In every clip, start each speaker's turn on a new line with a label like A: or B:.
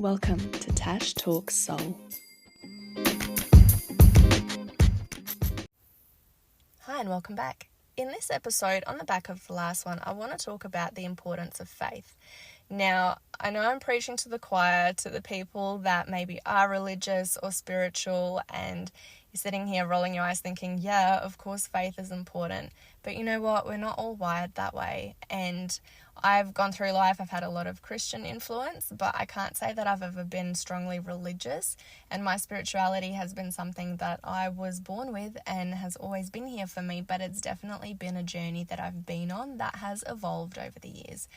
A: Welcome to Tash Talks Soul.
B: Hi and welcome back. In this episode, on the back of the last one, I want to talk about the importance of faith. Now, I know I'm preaching to the choir, to the people that maybe are religious or spiritual, and you're sitting here rolling your eyes thinking, yeah, of course faith is important. But you know what? We're not all wired that way. And I've gone through life, I've had a lot of Christian influence, but I can't say that I've ever been strongly religious. And my spirituality has been something that I was born with and has always been here for me. But it's definitely been a journey that I've been on that has evolved over the years.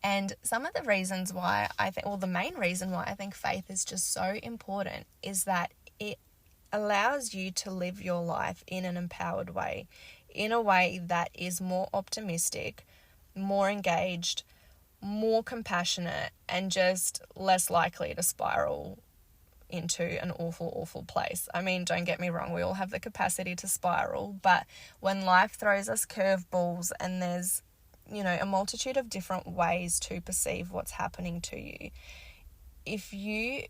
B: And some of the reasons why the main reason why I think faith is just so important is that it allows you to live your life in an empowered way, in a way that is more optimistic, more engaged, more compassionate, and just less likely to spiral into an awful place. I mean, don't get me wrong, we all have the capacity to spiral, but when life throws us curveballs and there's a multitude of different ways to perceive what's happening to you. If you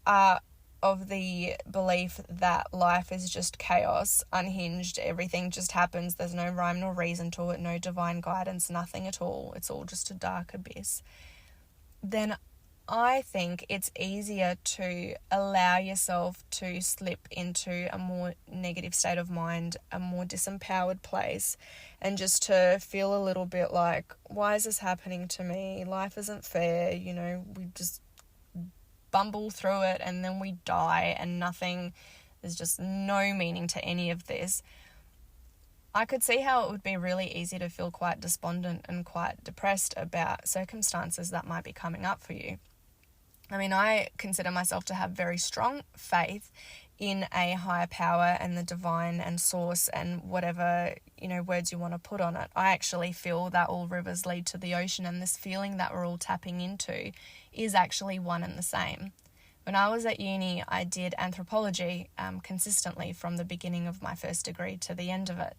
B: are of the belief that life is just chaos, unhinged, everything just happens, there's no rhyme nor reason to it, no divine guidance, nothing at all, it's all just a dark abyss, then I think it's easier to allow yourself to slip into a more negative state of mind, a more disempowered place, and just to feel a little bit like, why is this happening to me? Life isn't fair, we just bumble through it and then we die and there's just no meaning to any of this. I could see how it would be really easy to feel quite despondent and quite depressed about circumstances that might be coming up for you. I mean, I consider myself to have very strong faith in a higher power and the divine and source and whatever, words you want to put on it. I actually feel that all rivers lead to the ocean, and this feeling that we're all tapping into is actually one and the same. When I was at uni, I did anthropology consistently from the beginning of my first degree to the end of it.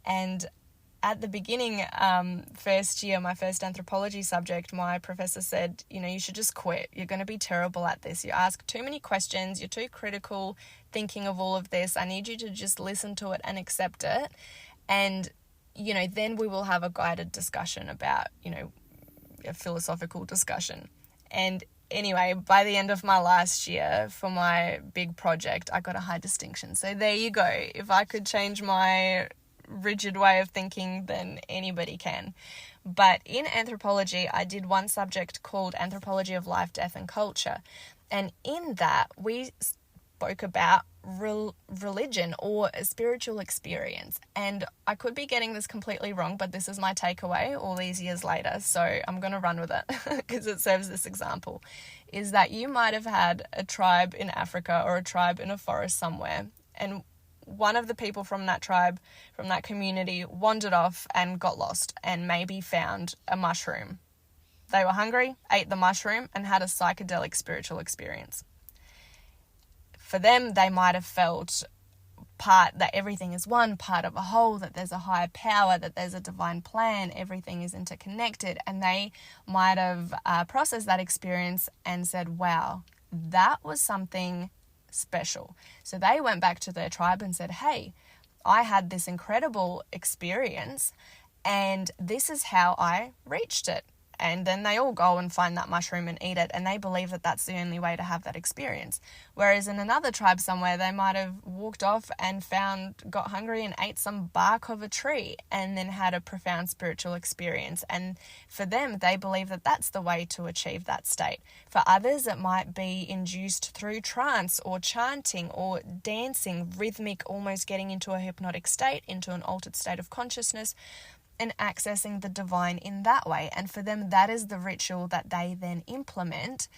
B: And at the beginning, first year, my first anthropology subject, my professor said, you should just quit. You're going to be terrible at this. You ask too many questions. You're too critical thinking of all of this. I need you to just listen to it and accept it. And, then we will have a guided discussion about, a philosophical discussion. And anyway, by the end of my last year for my big project, I got a high distinction. So there you go. If I could change my rigid way of thinking, then anybody can. But in anthropology, I did one subject called Anthropology of Life, Death and Culture. And in that, we spoke about religion or a spiritual experience. And I could be getting this completely wrong, but this is my takeaway all these years later. So I'm going to run with it because it serves this example, is that you might have had a tribe in Africa or a tribe in a forest somewhere. And one of the people from that tribe, from that community, wandered off and got lost and maybe found a mushroom. They were hungry, ate the mushroom, and had a psychedelic spiritual experience. For them, they might have felt that everything is one, part of a whole, that there's a higher power, that there's a divine plan, everything is interconnected, and they might have processed that experience and said, wow, that was something special. So they went back to their tribe and said, hey, I had this incredible experience and this is how I reached it. And then they all go and find that mushroom and eat it, and they believe that that's the only way to have that experience. Whereas in another tribe somewhere, they might have walked off and got hungry and ate some bark of a tree and then had a profound spiritual experience. And for them, they believe that that's the way to achieve that state. For others, it might be induced through trance or chanting or dancing, rhythmic, almost getting into a hypnotic state, into an altered state of consciousness, and accessing the divine in that way. And for them, that is the ritual that they then implement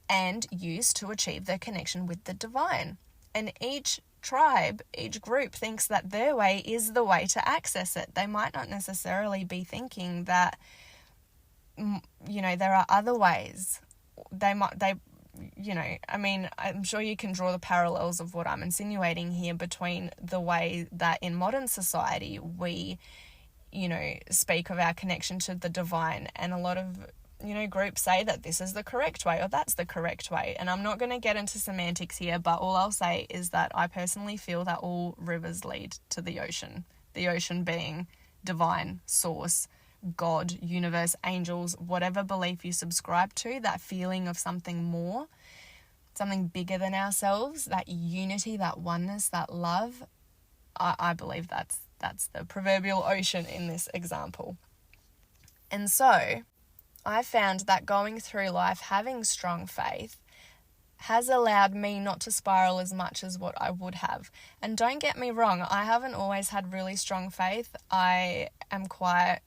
B: and use to achieve their connection with the divine. And each tribe, each group thinks that their way is the way to access it. They might not necessarily be thinking that, there are other ways. I'm sure you can draw the parallels of what I'm insinuating here between the way that in modern society we speak of our connection to the divine, and a lot of groups say that this is the correct way or that's the correct way. And I'm not going to get into semantics here, but all I'll say is that I personally feel that all rivers lead to the ocean being divine, source, God, universe, angels, whatever belief you subscribe to, that feeling of something more, something bigger than ourselves, that unity, that oneness, that love. I believe that's the proverbial ocean in this example. And so I found that going through life having strong faith has allowed me not to spiral as much as what I would have. And don't get me wrong, I haven't always had really strong faith. I am quite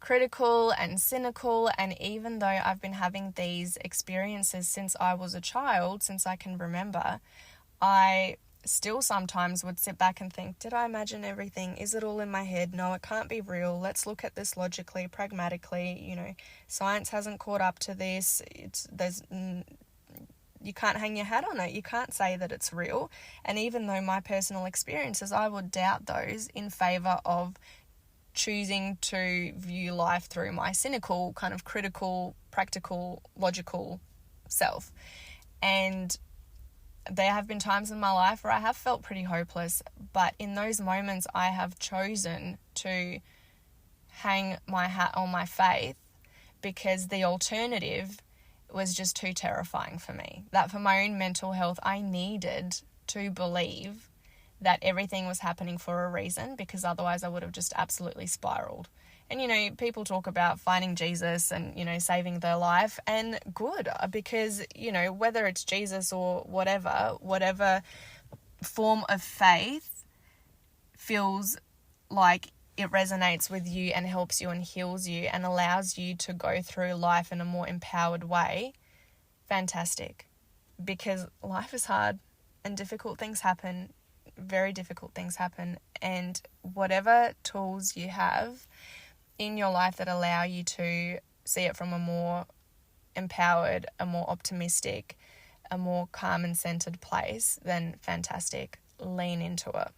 B: critical and cynical, and even though I've been having these experiences since I was a child, since I can remember, I still sometimes would sit back and think, did I imagine everything? Is it all in my head? No, it can't be real. Let's look at this logically, pragmatically. Science hasn't caught up to this. You can't hang your hat on it. You can't say that it's real. And even though my personal experiences, I would doubt those in favor of choosing to view life through my cynical, kind of critical, practical, logical self. And there have been times in my life where I have felt pretty hopeless, but in those moments I have chosen to hang my hat on my faith, because the alternative was just too terrifying for me. That for my own mental health, I needed to believe that everything was happening for a reason, because otherwise I would have just absolutely spiraled. And, people talk about finding Jesus and, saving their life, and good, because, whether it's Jesus or whatever form of faith feels like it resonates with you and helps you and heals you and allows you to go through life in a more empowered way, fantastic. Because life is hard and difficult things happen, very difficult things happen, and whatever tools you have in your life that allow you to see it from a more empowered, a more optimistic, a more calm and centered place, then fantastic. Lean into it.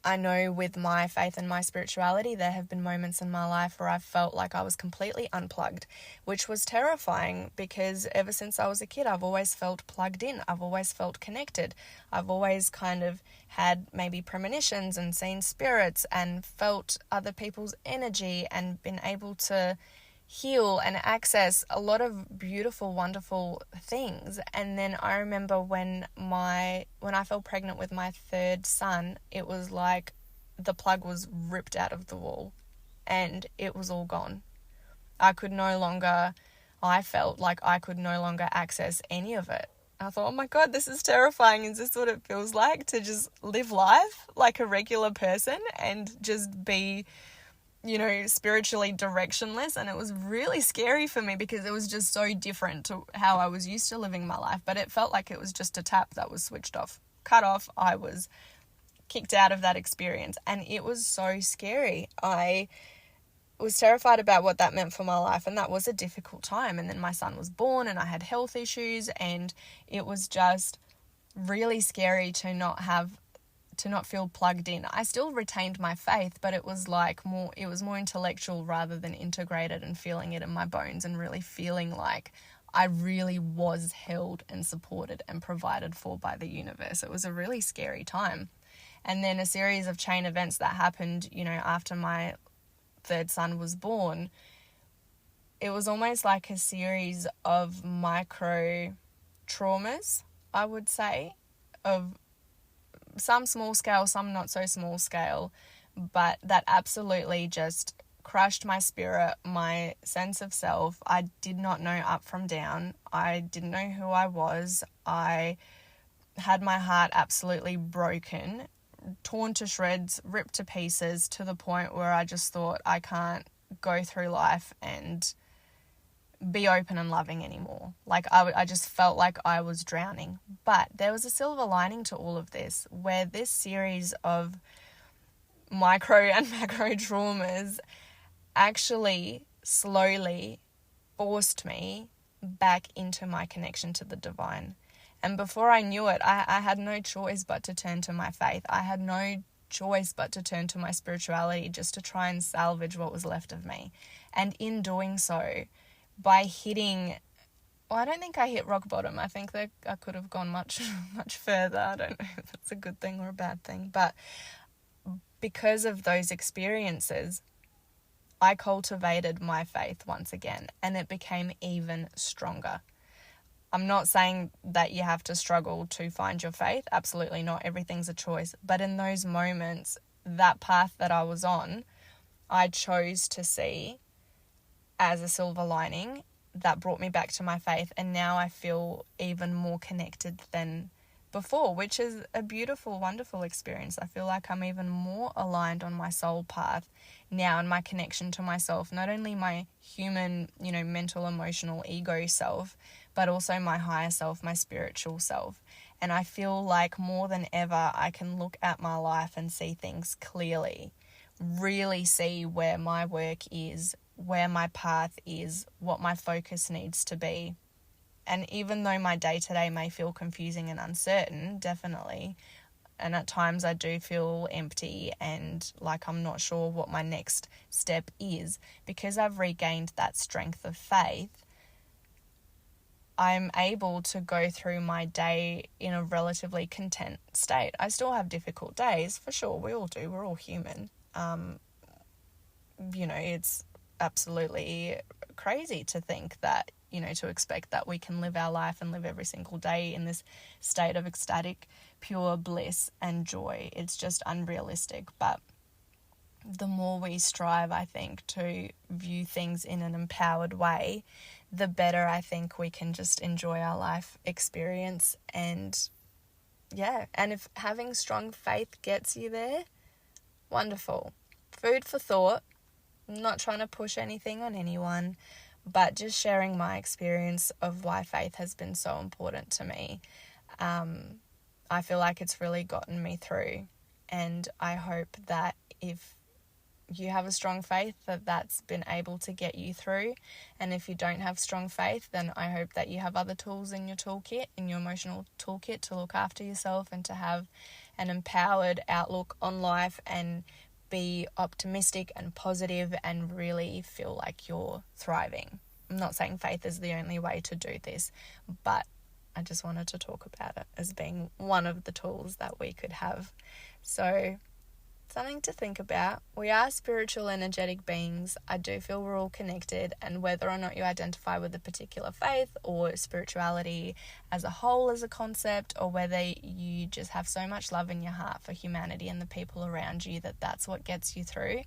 B: I know with my faith and my spirituality, there have been moments in my life where I felt like I was completely unplugged, which was terrifying, because ever since I was a kid, I've always felt plugged in. I've always felt connected. I've always kind of had maybe premonitions and seen spirits and felt other people's energy and been able to heal and access a lot of beautiful, wonderful things. And then I remember when I fell pregnant with my third son, it was like the plug was ripped out of the wall and it was all gone. I felt like I could no longer access any of it. I thought, oh my God, this is terrifying. Is this what it feels like to just live life like a regular person and just be spiritually directionless? And it was really scary for me, because it was just so different to how I was used to living my life. But it felt like it was just a tap that was switched off, cut off. I was kicked out of that experience, and it was so scary. I was terrified about what that meant for my life, and that was a difficult time. And then my son was born and I had health issues, and it was just really scary to not feel plugged in. I still retained my faith, but it was more intellectual rather than integrated, and feeling it in my bones and really feeling like I really was held and supported and provided for by the universe. It was a really scary time. And then a series of chain events that happened, after my third son was born, it was almost like a series of micro traumas, I would say, of some small scale, some not so small scale, but that absolutely just crushed my spirit, my sense of self. I did not know up from down. I didn't know who I was. I had my heart absolutely broken, torn to shreds, ripped to pieces, to the point where I just thought, I can't go through life and be open and loving anymore. Like I just felt like I was drowning. But there was a silver lining to all of this, where this series of micro and macro traumas actually slowly forced me back into my connection to the divine. And before I knew it, I had no choice but to turn to my faith. I had no choice but to turn to my spirituality, just to try and salvage what was left of me. And in doing so, by hitting, well, I don't think I hit rock bottom. I think that I could have gone much, much further. I don't know if that's a good thing or a bad thing. But because of those experiences, I cultivated my faith once again, and it became even stronger. I'm not saying that you have to struggle to find your faith. Absolutely not. Everything's a choice. But in those moments, that path that I was on, I chose to see as a silver lining that brought me back to my faith. And now I feel even more connected than before, which is a beautiful, wonderful experience. I feel like I'm even more aligned on my soul path now, and my connection to myself, not only my human, mental, emotional, ego self, but also my higher self, my spiritual self. And I feel like more than ever, I can look at my life and see things clearly, really see where my work is, where my path is, what my focus needs to be. And even though my day-to-day may feel confusing and uncertain, definitely, and at times I do feel empty and like I'm not sure what my next step is, because I've regained that strength of faith, I'm able to go through my day in a relatively content state. I still have difficult days, for sure, we all do, we're all human. It's absolutely crazy to think that, to expect that we can live our life and live every single day in this state of ecstatic, pure bliss and joy. It's just unrealistic. But the more we strive, I think, to view things in an empowered way, the better I think we can just enjoy our life experience. And if having strong faith gets you there, wonderful. Food for thought. I'm not trying to push anything on anyone, but just sharing my experience of why faith has been so important to me. I feel like it's really gotten me through, and I hope that if you have a strong faith, that's been able to get you through. And if you don't have strong faith, then I hope that you have other tools in your toolkit, in your emotional toolkit, to look after yourself and to have an empowered outlook on life and be optimistic and positive and really feel like you're thriving. I'm not saying faith is the only way to do this, but I just wanted to talk about it as being one of the tools that we could have. So, something to think about. We are spiritual, energetic beings. I do feel we're all connected, and whether or not you identify with a particular faith or spirituality as a whole as a concept, or whether you just have so much love in your heart for humanity and the people around you that's what gets you through,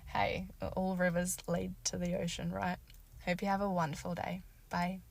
B: hey, all rivers lead to the ocean, right? Hope you have a wonderful day. Bye.